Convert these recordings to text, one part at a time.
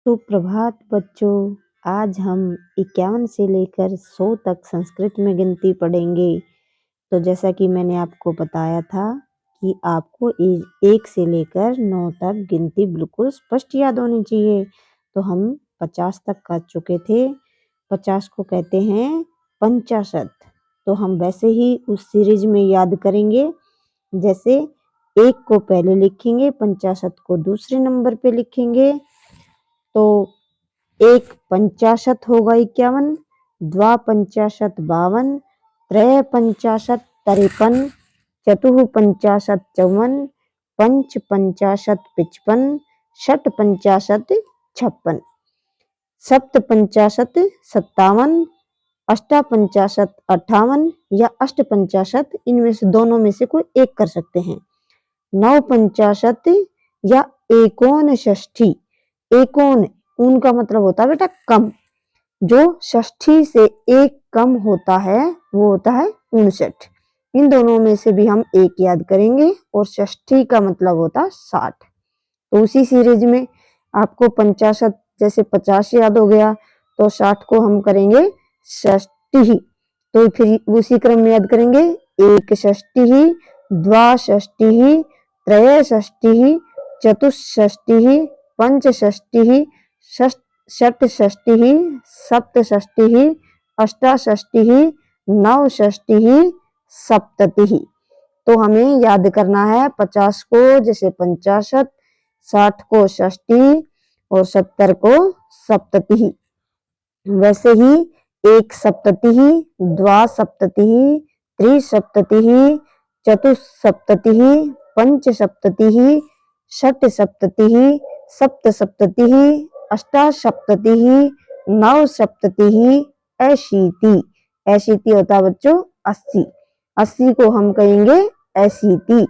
सुप्रभात बच्चों। आज हम 51 से लेकर 100 तक संस्कृत में गिनती पढ़ेंगे। तो जैसा कि मैंने आपको बताया था कि आपको 1 से लेकर 9 तक गिनती बिल्कुल स्पष्ट याद होनी चाहिए। तो हम 50 तक कर चुके थे। 50 को कहते हैं पंचाशत। तो हम वैसे ही उस सीरीज में याद करेंगे। जैसे 1 को पहले लिखेंगे, 50 को दूसरे नंबर पे लिखेंगे। तो 1 पंचाशत होगा 51, 2 पंचाशत 52, 3 पंचाशत 53, 4 पंचाशत 54, 5 पंचाशत 55, 6 पंचाशत 56, 7 पंचाशत 57, 8 पंचाशत 58 या 8 पंचाशत, इनमें से दोनों में से कोई एक कर सकते हैं। 9 पंचाशत या एकोन षष्ठी। एकोन ऊन का मतलब होता है बेटा कम। जो षष्ठी से एक कम होता है वो होता है 59। इन दोनों में से भी हम एक याद करेंगे और षष्ठी का मतलब होता है 60। तो उसी सीरीज में आपको 50 जैसे 50 याद हो गया, तो 60 को हम करेंगे षष्ठी। तो फिर उसी क्रम में याद करेंगे 1 षष्ठी, 2 षष्ठी, 3 षष्ठी, 4 षष्ठी, 5 षष्ठी, 6 षष्ठी, 7 षष्ठी, 8 षष्ठी, 9 षष्ठी, सप्ततिः। तो हमें याद करना है 50 को जैसे पंचाशत, 60 को षष्ठी और 70 को सप्ततिः। वैसे ही 1 सप्ततिः, 2 सप्ततिः, 3 सप्ततिः, 4 सप्ततिः, 5 सप्ततिः, 6 सप्ततिः, 7 सप्ततिः, 8 सप्ततिः, 9 सप्ततिः, अशीति। अशीति होता है बच्चों 80। 80 को हम कहेंगे अशीति।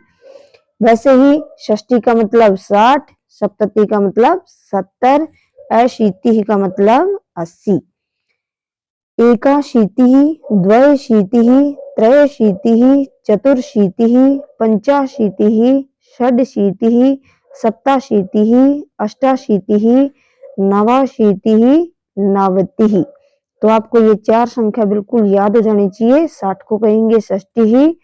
वैसे ही षष्ठी का मतलब 60, सप्तति का मतलब 70, अशीति का मतलब 80। एकाशीतिः, द्वयशीतिः, त्रयशीतिः, चतुर्शीतिः, पंचाशीतिः, षड्शीतिः, सप्ताशीतिः, अष्टाशीतिः, नवाशीतिः, नवतिः। तो आपको ये 4 संख्या बिल्कुल याद हो जानी चाहिए। 60 को कहेंगे षष्ठी,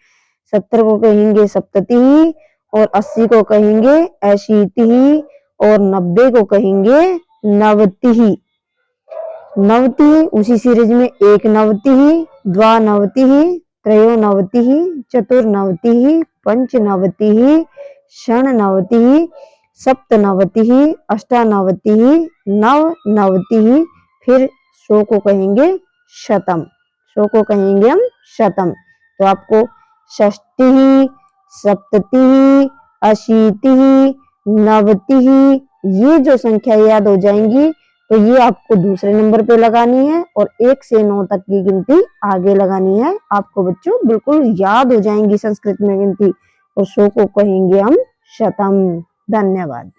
70 को कहेंगे सप्तति और 80 को कहेंगे अशीति और 90 को कहेंगे नवतिः। नवतिः उसी सीरीज में 1 नवतिः, 2 नवतिः, 3 नवतिः, 4 नवतिः, 5 नवतिः, 6 नवतिः, 7 नवतिः, 8 नवतिः, 9 नवतिः। फिर 100 को कहेंगे शतम। 100 को कहेंगे हम शतम। तो आपको षष्ठी, सप्ततिः, अशीतिः, नवतिः ये जो संख्या याद हो जाएंगी, तो ये आपको दूसरे नंबर पे लगानी है और 1 से 9 तक की गिनती आगे लगानी है। आपको बच्चों बिल्कुल याद हो जाएंगी संस्कृत में गिनती। और 100 को कहेंगे हम शतम। धन्यवाद।